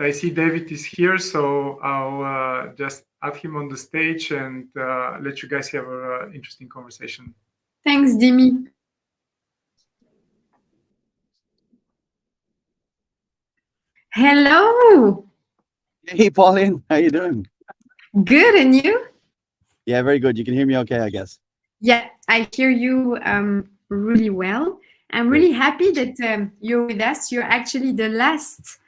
I see David is here, so I'll just add him on the stage and let you guys have an interesting conversation. Thanks, Dimi. Hello. Hey, Pauline, how you doing? Good, and you? Yeah, very good. You can hear me okay, I guess. Yeah, I hear you really well. I'm really happy that you're with us. You're actually the last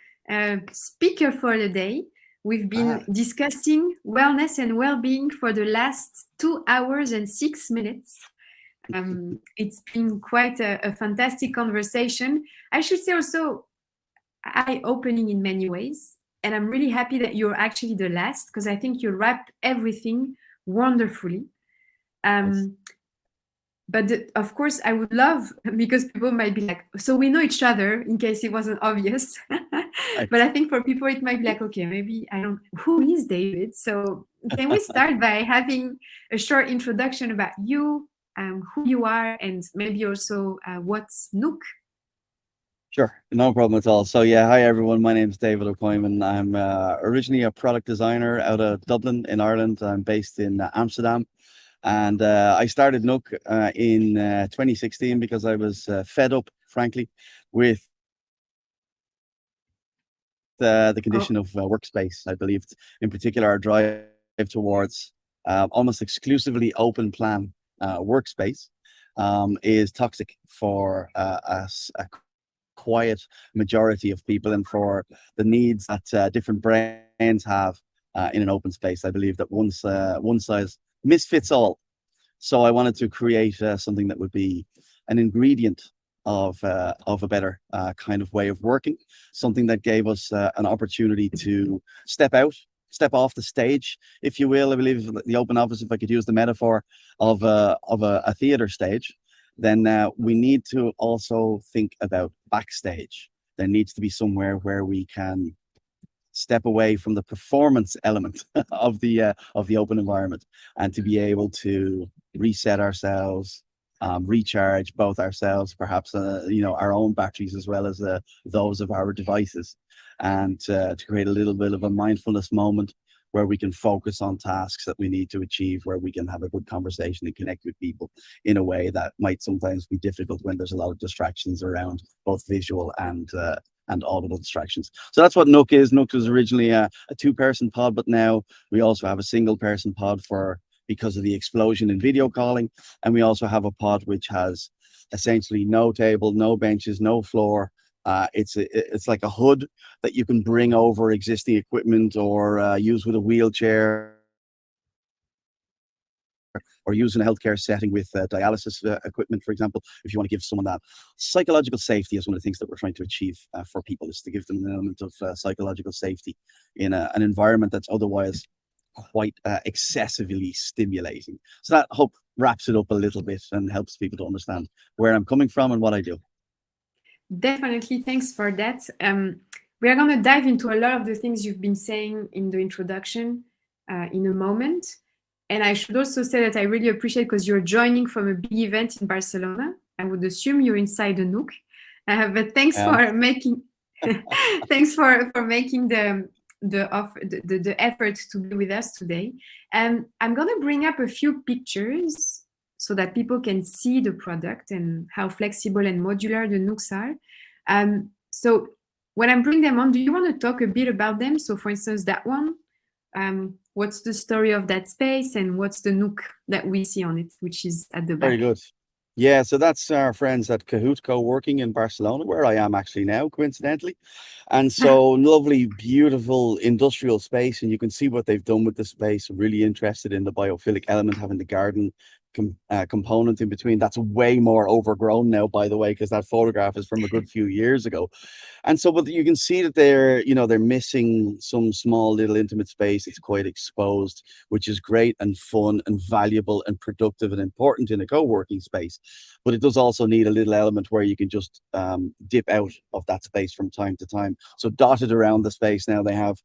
speaker for the day. We've been discussing wellness and well-being for the last 2 hours and 6 minutes. It's been quite a fantastic conversation. I should say also eye-opening in many ways. And I'm really happy that you're actually the last, because I think you wrapped everything wonderfully. But of course, I would love, because people might be like, so we know each other, in case it wasn't obvious. But I think for people, it might be like, okay, maybe I don't, who is David? So can we start by having a short introduction about you, who you are, and maybe also what's Nook? Sure, no problem at all. So yeah, hi everyone. My name is David O'Coyman. I'm originally a product designer out of Dublin in Ireland. I'm based in Amsterdam, and I started Nook in 2016 because I was fed up, frankly, with the condition of workspace. I believed, in particular, our drive towards almost exclusively open plan workspace is toxic for a quiet majority of people, and for the needs that different brains have in an open space. I believe that one size misfits all. So I wanted to create something that would be an ingredient of a better kind of way of working, something that gave us an opportunity to step off the stage, if you will. I believe the open office, if I could use the metaphor of a theater stage, then we need to also think about backstage. There needs to be somewhere where we can step away from the performance element of the open environment, and to be able to reset ourselves, recharge both ourselves, perhaps our own batteries, as well as those of our devices, and to create a little bit of a mindfulness moment where we can focus on tasks that we need to achieve, where we can have a good conversation and connect with people in a way that might sometimes be difficult when there's a lot of distractions around, both visual and audible distractions. So that's what Nook is. Nook was originally a two-person pod, but now we also have a single-person pod because of the explosion in video calling. And we also have a pod which has essentially no table, no benches, no floor. It's like a hood that you can bring over existing equipment, or use with a wheelchair, or use in a healthcare setting with dialysis equipment, for example. If you want to give someone that psychological safety, is one of the things that we're trying to achieve for people, is to give them an element of psychological safety in an environment that's otherwise quite excessively stimulating. So that hope wraps it up a little bit and helps people to understand where I'm coming from and what I do. Definitely, thanks for that. We are going to dive into a lot of the things you've been saying in the introduction in a moment. And I should also say that I really appreciate, because you're joining from a big event in Barcelona. I would assume you're inside the Nook. But thanks for making thanks for making the effort to be with us today. And I'm going to bring up a few pictures so that people can see the product and how flexible and modular the Nooks are. So when I'm bringing them on, do you want to talk a bit about them? So for instance, that one, what's the story of that space, and what's the Nook that we see on it, which is at the back? Very good. Yeah, so that's our friends at Kahoot Co-working in Barcelona, where I am actually now, coincidentally. And so lovely, beautiful industrial space, and you can see what they've done with the space. Really interested in the biophilic element, having the garden component in between. That's way more overgrown now, by the way, because that photograph is from a good few years ago. And so, but you can see that they're missing some small little intimate space. It's quite exposed, which is great and fun and valuable and productive and important in a co-working space. But it does also need a little element where you can just dip out of that space from time to time. So dotted around the space now, they have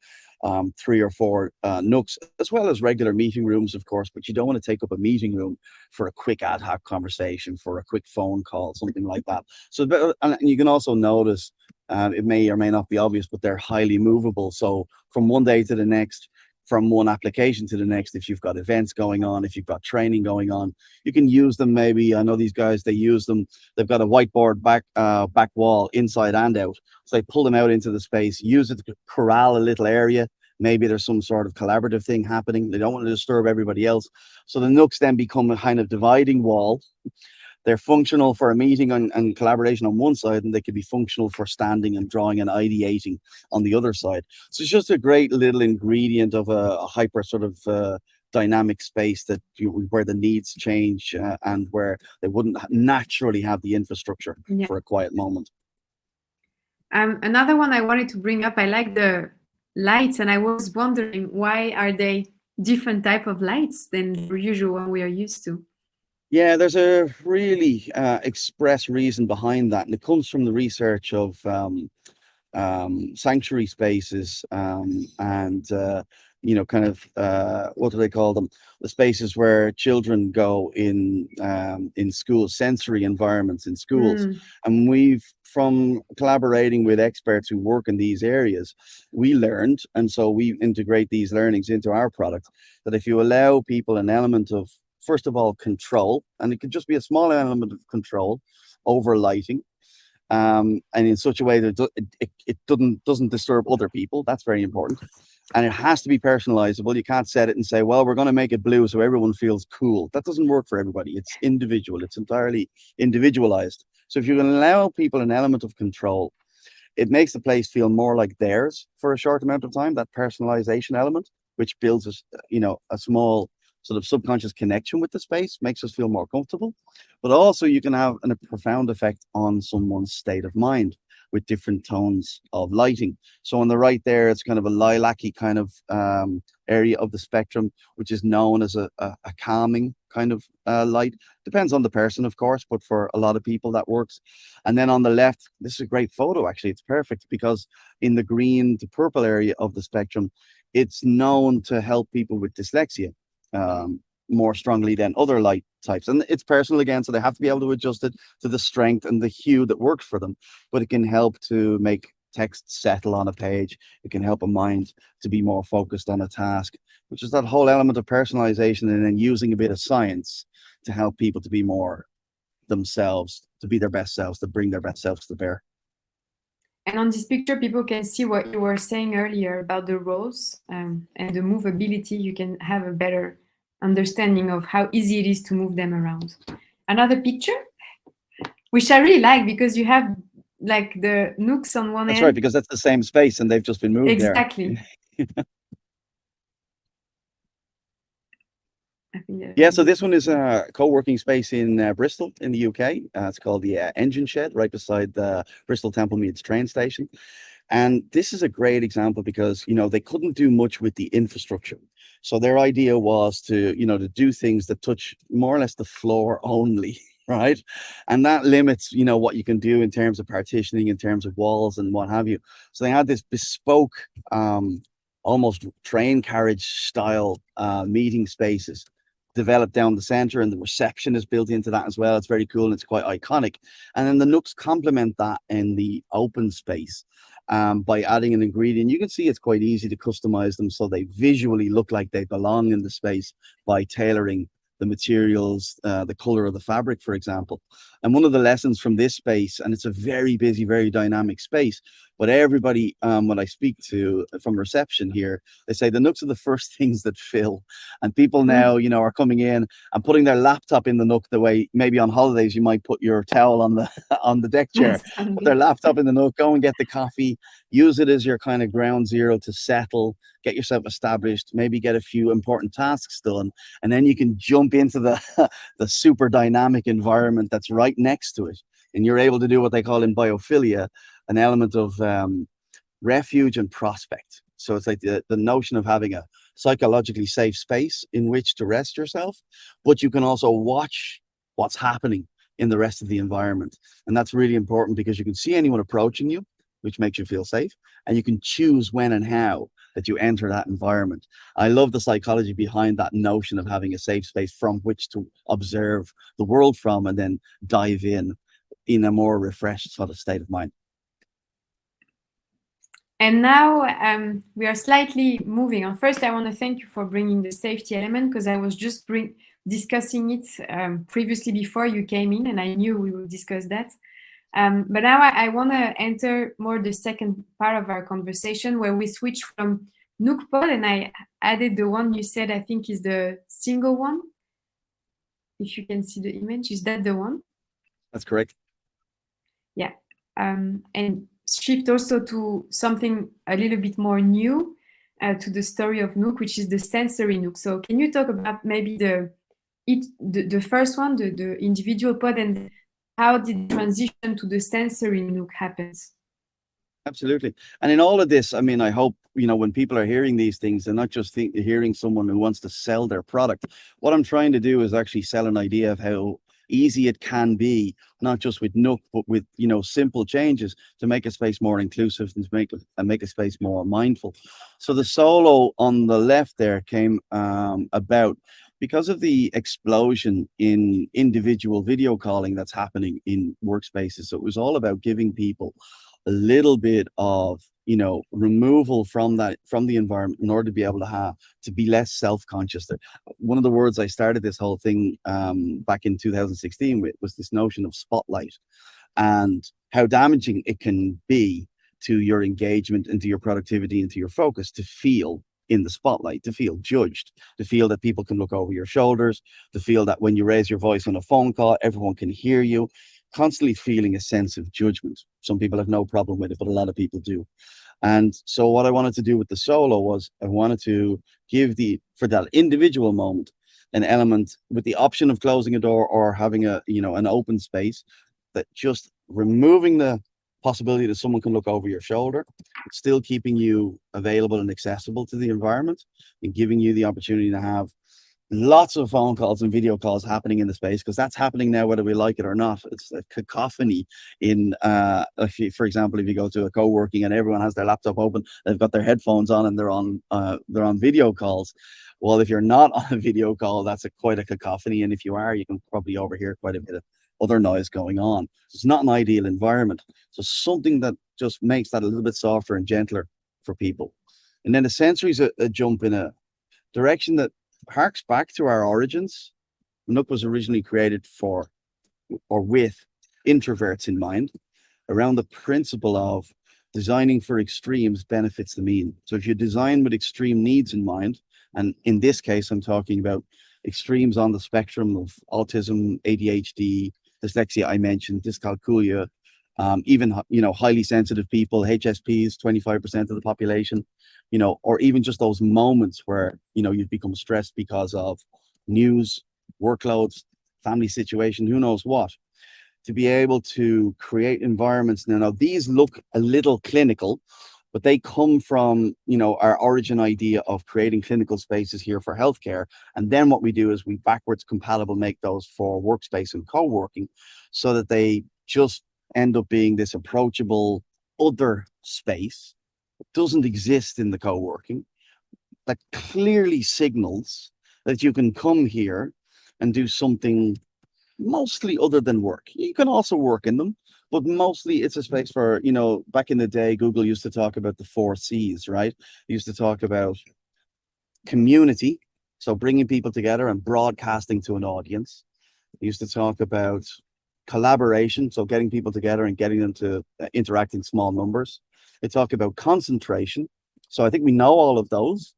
3 or 4 nooks, as well as regular meeting rooms, of course. But you don't want to take up a meeting room for a quick ad hoc conversation, for a quick phone call, something like that. So, and you can also notice It may or may not be obvious, but they're highly movable. So from one day to the next, from one application to the next, if you've got events going on, if you've got training going on, you can use them. Maybe I know these guys, they use them. They've got a whiteboard back wall inside and out. So they pull them out into the space, use it to corral a little area. Maybe there's some sort of collaborative thing happening. They don't want to disturb everybody else. So the nooks then become a kind of dividing wall. They're functional for a meeting and collaboration on one side, and they could be functional for standing and drawing and ideating on the other side. So it's just a great little ingredient of a hyper sort of dynamic space that where the needs change and where they wouldn't naturally have the infrastructure for a quiet moment. Another one I wanted to bring up, I like the lights, and I was wondering, why are they different type of lights than the usual one we are used to? Yeah, there's a really express reason behind that, and it comes from the research of sanctuary spaces and kind of what do they call them? The spaces where children go in school, sensory environments in schools. And we've, from collaborating with experts who work in these areas, we learned, and so we integrate these learnings into our product, that if you allow people an element of, first of all, control, and it could just be a small element of control over lighting, and in such a way that it doesn't disturb other people. That's very important. And it has to be personalizable. You can't set it and say, well, we're going to make it blue so everyone feels cool. That doesn't work for everybody. It's individual. It's entirely individualized. So if you can allow people an element of control, it makes the place feel more like theirs for a short amount of time, that personalization element, which builds a small sort of subconscious connection with the space, makes us feel more comfortable. But also you can have a profound effect on someone's state of mind with different tones of lighting. So on the right there, it's kind of a lilac-y kind of area of the spectrum, which is known as a calming kind of light. Depends on the person, of course, but for a lot of people that works. And then on the left, this is a great photo, actually. It's perfect because in the green to purple area of the spectrum, it's known to help people with dyslexia more strongly than other light types. And it's personal again, so they have to be able to adjust it to the strength and the hue that works for them. But it can help to make text settle on a page. It can help a mind to be more focused on a task, which is that whole element of personalization, and then using a bit of science to help people to be more themselves, to be their best selves, to bring their best selves to bear. And on this picture, people can see what you were saying earlier about the rows and the movability. You can have a better understanding of how easy it is to move them around. Another picture, which I really like, because you have like the nooks on one end. That's right, because that's the same space and they've just been moved exactly. there. Yeah, so this one is a co-working space in Bristol in the UK. It's called the Engine Shed, right beside the Bristol Temple Meads train station. And this is a great example because, they couldn't do much with the infrastructure. So their idea was to do things that touch more or less the floor only, right? And that limits, what you can do in terms of partitioning, in terms of walls and what have you. So they had this bespoke, almost train carriage style meeting spaces developed down the center, and the reception is built into that as well. It's very cool and it's quite iconic. And then the nooks complement that in the open space by adding an ingredient. You can see it's quite easy to customize them so they visually look like they belong in the space by tailoring the materials, the color of the fabric, for example. And one of the lessons from this space, and it's a very busy, very dynamic space, but everybody, when I speak to from reception here, they say the nooks are the first things that fill. And people now, are coming in and putting their laptop in the nook the way maybe on holidays you might put your towel on the deck chair. Put their laptop in the nook, go and get the coffee, use it as your kind of ground zero to settle, get yourself established, maybe get a few important tasks done, and then you can jump into the super dynamic environment that's right next to it. And you're able to do what they call in biophilia an element of refuge and prospect. So it's like the notion of having a psychologically safe space in which to rest yourself, but you can also watch what's happening in the rest of the environment. And that's really important because you can see anyone approaching you, which makes you feel safe, and you can choose when and how that you enter that environment. I love the psychology behind that notion of having a safe space from which to observe the world from, and then dive in a more refreshed sort of state of mind. And now we are slightly moving on. First, I want to thank you for bringing the safety element, because I was just discussing it previously before you came in, and I knew we would discuss that. But now I want to enter more the second part of our conversation, where we switch from Nook Pod, and I added the one you said I think is the single one. If you can see the image, is that the one? That's correct. Yeah. And shift also to something a little bit more new to the story of Nook, which is the sensory Nook. So can you talk about maybe the first one, the individual pod, and how did the transition to the sensory Nook happens? Absolutely. And in all of this, I mean, I hope, when people are hearing these things, they're not just hearing someone who wants to sell their product. What I'm trying to do is actually sell an idea of how easy it can be, not just with Nook, but with, simple changes to make a space more inclusive and to make a space more mindful. So the solo on the left there came about because of the explosion in individual video calling that's happening in workspaces. So it was all about giving people a little bit of removal from the environment in order to be able to be less self-conscious. That one of the words I started this whole thing back in 2016 with was this notion of spotlight, and how damaging it can be to your engagement and to your productivity and to your focus to feel in the spotlight, to feel judged, to feel that people can look over your shoulders, to feel that when you raise your voice on a phone call, everyone can hear you, constantly feeling a sense of judgment. Some people have no problem with it, but a lot of people do. And so what I wanted to do with the solo was I wanted to give for that individual moment, an element with the option of closing a door or having an open space, that just removing the possibility that someone can look over your shoulder, still keeping you available and accessible to the environment, and giving you the opportunity to have lots of phone calls and video calls happening in the space, because that's happening now whether we like it or not. It's a cacophony in for example, if you go to a co-working and everyone has their laptop open, they've got their headphones on and they're on video calls. Well, if you're not on a video call, that's quite a cacophony, and if you are, you can probably overhear quite a bit of other noise going on. It's not an ideal environment. So something that just makes that a little bit softer and gentler for people. And then the sensory is a jump in a direction that harks back to our origins. Nook was originally created for or with introverts in mind, around the principle of designing for extremes benefits the mean. So if you design with extreme needs in mind, and in this case, I'm talking about extremes on the spectrum of autism, ADHD, dyslexia, I mentioned, dyscalculia, even, highly sensitive people, HSPs, 25% of the population, or even just those moments where, you've become stressed because of news, workloads, family situation, who knows what, to be able to create environments. Now these look a little clinical, but they come from, our origin idea of creating clinical spaces here for healthcare. And then what we do is we backwards compatible make those for workspace and co-working, so that they just end up being this approachable other space that doesn't exist in the co-working, that clearly signals that you can come here and do something mostly other than work. You can also work in them, but mostly it's a space for, back in the day, Google used to talk about the 4 C's, right? They used to talk about community, so bringing people together and broadcasting to an audience. They used to talk about collaboration, so getting people together and getting them to interact in small numbers. They talk about concentration. So I think we know all of those,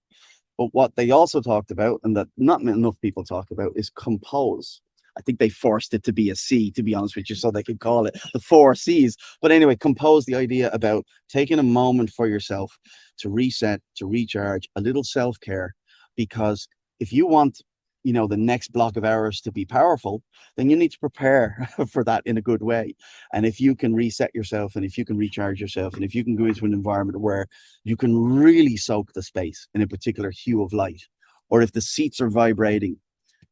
but what they also talked about, and that not enough people talk about, is compose. I think they forced it to be a C, to be honest with you, so they could call it the 4 C's. But anyway, compose, the idea about taking a moment for yourself to reset, to recharge, a little self-care, because if you want, the next block of hours to be powerful, then you need to prepare for that in a good way. And if you can reset yourself, and if you can recharge yourself, and if you can go into an environment where you can really soak the space in a particular hue of light, or if the seats are vibrating,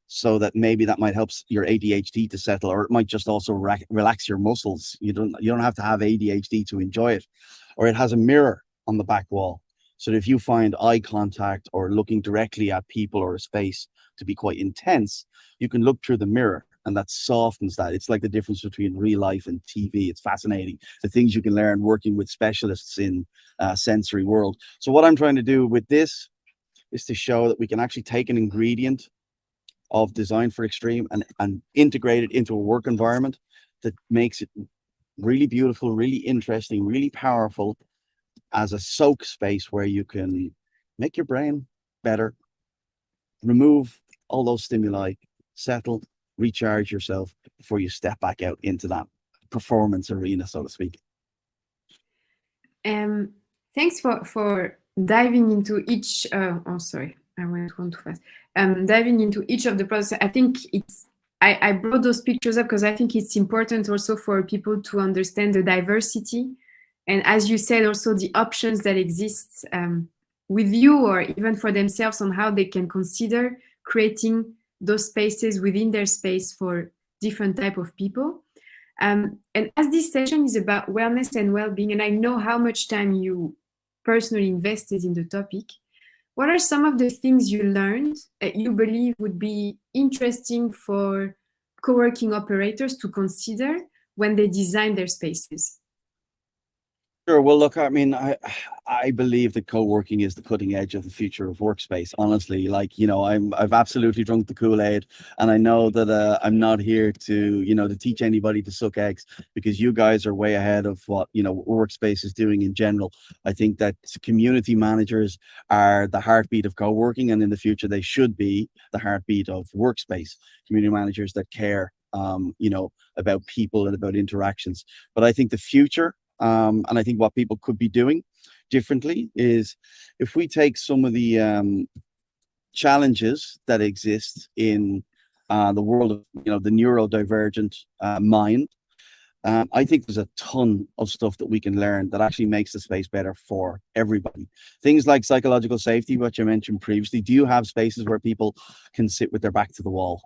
so that maybe that might help your ADHD to settle, or it might just also relax your muscles. You don't have to have ADHD to enjoy it. Or it has a mirror on the back wall, so that if you find eye contact or looking directly at people or a space to be quite intense, you can look through the mirror and that softens that. It's like the difference between real life and TV. It's fascinating, the things you can learn working with specialists in sensory world. So what I'm trying to do with this is to show that we can actually take an ingredient of design for extreme and integrate it into a work environment that makes it really beautiful, really interesting, really powerful as a soak space where you can make your brain better, remove all those stimuli, settle, recharge yourself before you step back out into that performance arena, so to speak. Thanks for diving into each. Oh, sorry, I went one too fast. Diving into each of the process. I think I brought those pictures up because I think it's important also for people to understand the diversity, and as you said, also the options that exist with you or even for themselves on how they can consider creating those spaces within their space for different type of people. And as this session is about wellness and well-being, and I know how much time you personally invested in the topic, what are some of the things you learned that you believe would be interesting for co-working operators to consider when they design their spaces? Sure. Well, look, I mean, I believe that co-working is the cutting edge of the future of workspace. Honestly, like, you know, I've absolutely drunk the Kool-Aid, and I know that I'm not here to, you know, to teach anybody to suck eggs, because you guys are way ahead of what, you know, workspace is doing in general. I think that community managers are the heartbeat of co-working, and in the future they should be the heartbeat of workspace. Community managers that care, you know, about people and about interactions. But I think the future. And I think what people could be doing differently is, if we take some of the challenges that exist in the world of, you know, the neurodivergent mind, I think there's a ton of stuff that we can learn that actually makes the space better for everybody. Things like psychological safety, what you mentioned previously. Do you have spaces where people can sit with their back to the wall?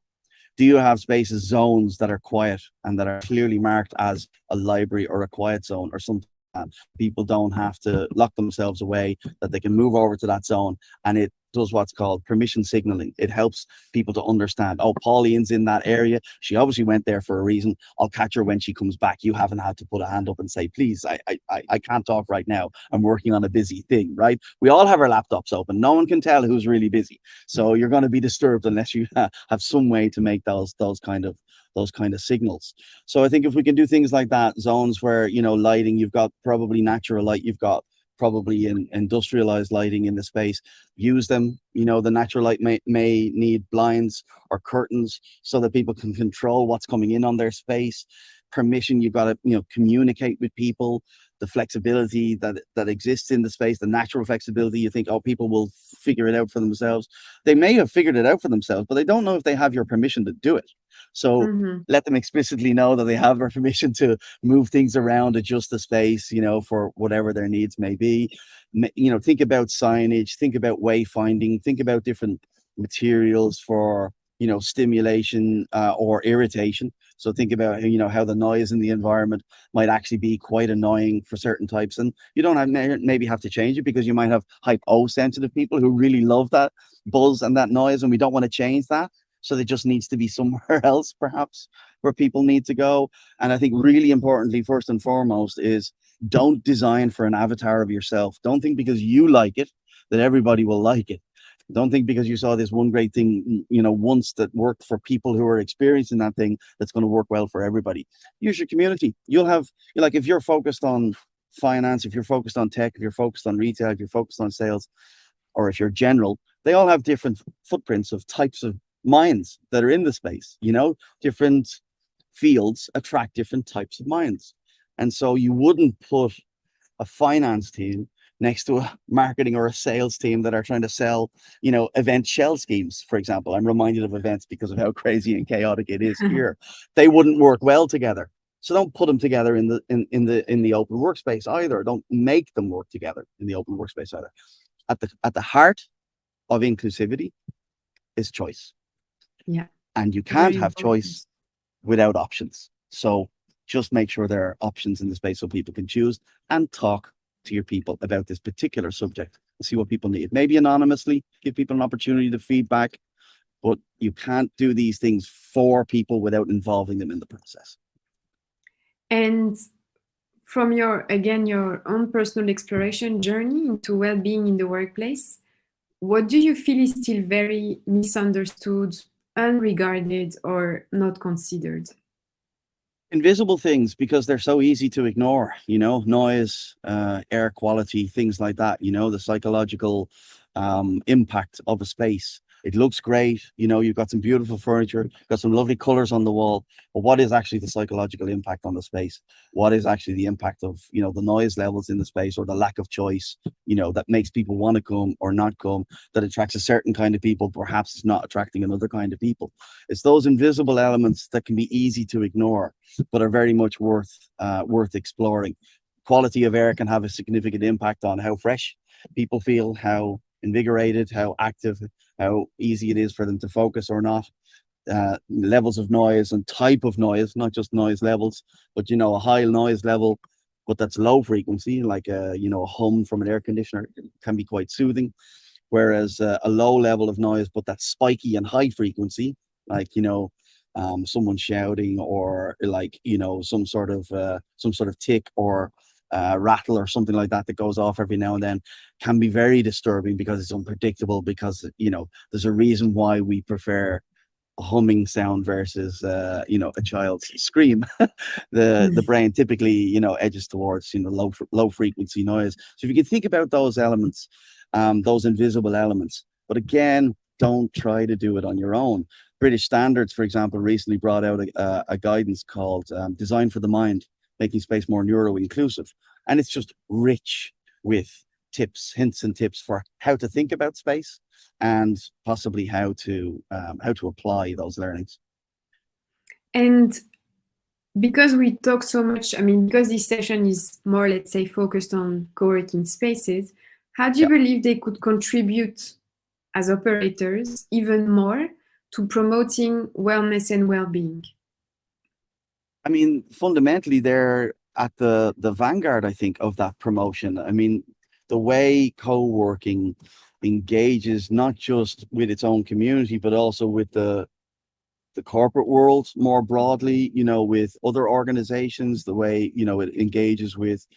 Do you have spaces, zones that are quiet and that are clearly marked as a library or a quiet zone or something like that? People don't have to lock themselves away, that they can move over to that zone, and it does what's called permission signaling. It helps people to understand, oh, Pauline's in that area. She obviously went there for a reason. I'll catch her when she comes back. You haven't had to put a hand up and say, please, I can't talk right now. I'm working on a busy thing, right? We all have our laptops open. No one can tell who's really busy. So you're going to be disturbed unless you have some way to make those kind of signals. So I think if we can do things like that, zones where, you know, lighting, you've got probably natural light, you've got probably industrialized lighting in the space, use them. You know, the natural light may need blinds or curtains so that people can control what's coming in on their space. Permission, you've got to, you know, communicate with people. The flexibility that exists in the space, the natural flexibility, you think, oh, people will figure it out for themselves. They may have figured it out for themselves, but they don't know if they have your permission to do it. So let them explicitly know that they have their permission to move things around, adjust the space, you know, for whatever their needs may be. You know, think about signage, think about wayfinding, think about different materials for, you know, stimulation or irritation. So think about, you know, how the noise in the environment might actually be quite annoying for certain types, and you don't have maybe have to change it, because you might have hypo-sensitive people who really love that buzz and that noise, and we don't want to change that. So it just needs to be somewhere else, perhaps, where people need to go. And I think really importantly, first and foremost, is don't design for an avatar of yourself. Don't think because you like it that everybody will like it. Don't think because you saw this one great thing, you know, once that worked for people who are experiencing that thing, that's going to work well for everybody. Use your community. You'll have, like, if you're focused on finance, if you're focused on tech, if you're focused on retail, if you're focused on sales, or if you're general, they all have different footprints of types of minds that are in the space. You know, different fields attract different types of minds. And so you wouldn't put a finance team next to a marketing or a sales team that are trying to sell, you know, event shell schemes, for example. I'm reminded of events because of how crazy and chaotic it is here. They wouldn't work well together. So don't put them together in the open workspace either. Don't make them work together in the open workspace either. At the heart of inclusivity is choice. Yeah. And you can't have choice without options. So just make sure there are options in the space so people can choose, and talk to your people about this particular subject and see what people need. Maybe anonymously, give people an opportunity to feedback, but you can't do these things for people without involving them in the process. And from your own personal exploration journey into well-being in the workplace, what do you feel is still very misunderstood, unregarded, or not considered? Invisible things, because they're so easy to ignore, noise, air quality, things like that, the psychological impact of a space. It looks great, you've got some beautiful furniture, got some lovely colors on the wall, but what is actually the psychological impact on the space? What is actually the impact of, the noise levels in the space, or the lack of choice, that makes people want to come or not come, that attracts a certain kind of people, perhaps it's not attracting another kind of people. It's those invisible elements that can be easy to ignore, but are very much worth exploring. Quality of air can have a significant impact on how fresh people feel, how invigorated, how active, how easy it is for them to focus or not. Levels of noise and type of noise, not just noise levels, but a high noise level, but that's low frequency, like a hum from an air conditioner, can be quite soothing. Whereas a low level of noise, but that's spiky and high frequency, like someone shouting, or like some sort of tick or rattle or something like that goes off every now and then, can be very disturbing because it's unpredictable, because there's a reason why we prefer a humming sound versus a child's scream. The brain typically edges towards low frequency noise. So if you can think about those elements, those invisible elements, but again, don't try to do it on your own. British Standards, for example, recently brought out a guidance called Design for the Mind, Making Space More Neuro-Inclusive. And it's just rich with hints and tips for how to think about space, and possibly how to apply those learnings. And because we talk so much, because this session is more, let's say, focused on co-working spaces, how do you believe they could contribute as operators even more to promoting wellness and well-being? Fundamentally, they're at the vanguard, I think, of that promotion. The way co-working engages not just with its own community, but also with the corporate world more broadly, with other organizations, the way, it engages with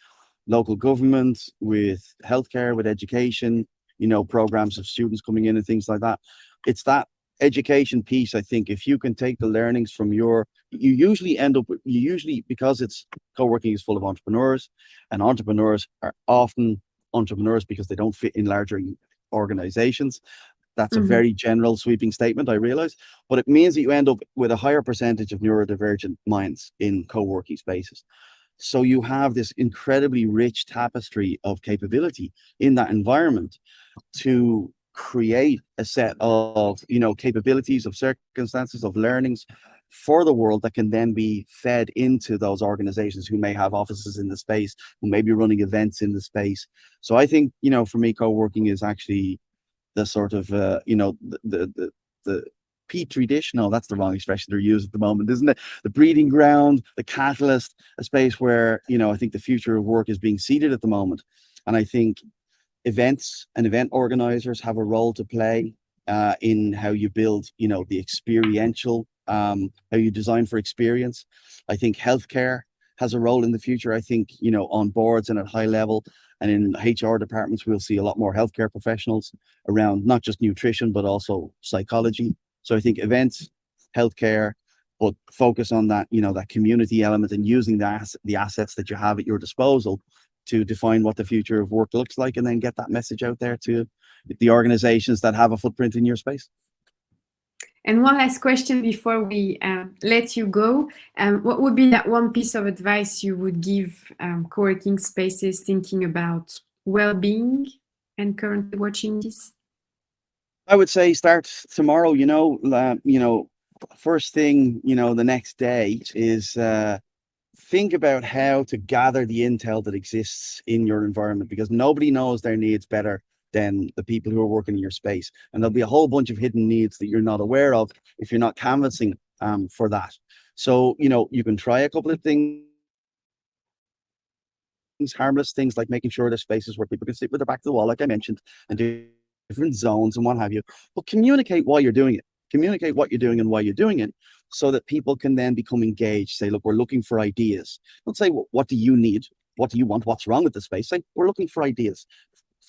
local government, with healthcare, with education, programs of students coming in and things like that. It's that education piece, I think. If you can take the learnings from you usually, because it's co-working is full of entrepreneurs, and entrepreneurs are often entrepreneurs because they don't fit in larger organizations. That's a very general sweeping statement, I realize, but it means that you end up with a higher percentage of neurodivergent minds in co-working spaces. So you have this incredibly rich tapestry of capability in that environment to create a set of, capabilities, of circumstances, of learnings for the world that can then be fed into those organizations who may have offices in the space, who may be running events in the space. So I think, for me, co-working is actually the sort of, the petri dish. No, that's the wrong expression they're used at the moment, isn't it? The breeding ground, the catalyst, a space where, I think the future of work is being seeded at the moment. And I think events and event organizers have a role to play in how you build, the experiential, how you design for experience. I think healthcare has a role in the future. I think, on boards and at high level and in HR departments, we'll see a lot more healthcare professionals around not just nutrition, but also psychology. So I think events, healthcare, but focus on that, that community element, and using the assets that you have at your disposal to define what the future of work looks like, and then get that message out there to the organizations that have a footprint in your space. And one last question before we let you go. What would be that one piece of advice you would give co-working spaces thinking about well-being and currently watching this? I would say start tomorrow. First thing, the next day is think about how to gather the intel that exists in your environment, because nobody knows their needs better than the people who are working in your space. And there'll be a whole bunch of hidden needs that you're not aware of if you're not canvassing for that. So, you can try a couple of things, harmless things, like making sure there's spaces where people can sit with their back to the wall, like I mentioned, and do different zones and what have you. But communicate why you're doing it. communicate what you're doing and why you're doing it, so that people can then become engaged. Say, look, we're looking for ideas. Don't say, what do you need? What do you want? What's wrong with the space? Say, we're looking for ideas.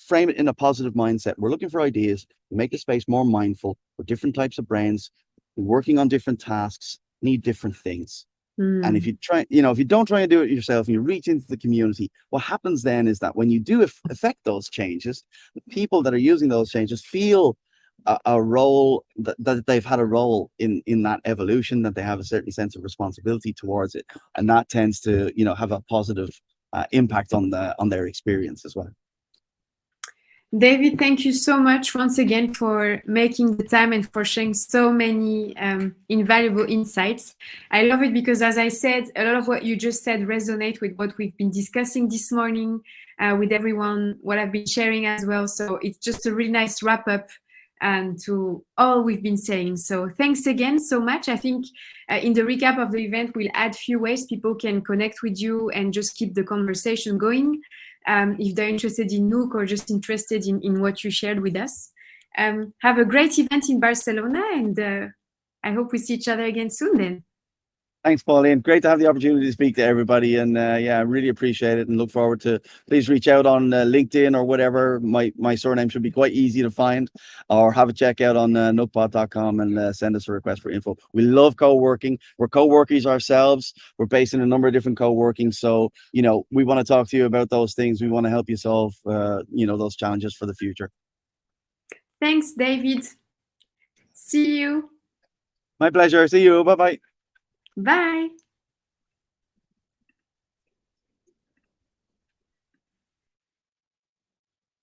Frame it in a positive mindset. We're looking for ideas, make the space more mindful. We're different types of brains, working on different tasks, need different things. And if you try, if you don't try and do it yourself and you reach into the community, what happens then is that when you do affect those changes, the people that are using those changes feel a role, that they've had a role in that evolution, that they have a certain sense of responsibility towards it. And that tends to, have a positive impact on their experience as well. David, thank you so much once again for making the time and for sharing so many invaluable insights. I love it because, as I said, a lot of what you just said resonate with what we've been discussing this morning with everyone, what I've been sharing as well. So it's just a really nice wrap up to all we've been saying. So thanks again so much. I think in the recap of the event, we'll add a few ways people can connect with you and just keep the conversation going. If they're interested in Nook or just interested in what you shared with us. Have a great event in Barcelona, and I hope we see each other again soon then. Thanks, Pauline. Great to have the opportunity to speak to everybody. And I really appreciate it and look forward to, please reach out on LinkedIn or whatever. My surname should be quite easy to find, or have a check out on nookpod.com and send us a request for info. We love co-working. We're co-workers ourselves. We're based in a number of different co-working. So, we want to talk to you about those things. We want to help you solve, those challenges for the future. Thanks, David. See you. My pleasure. See you. Bye-bye. Bye.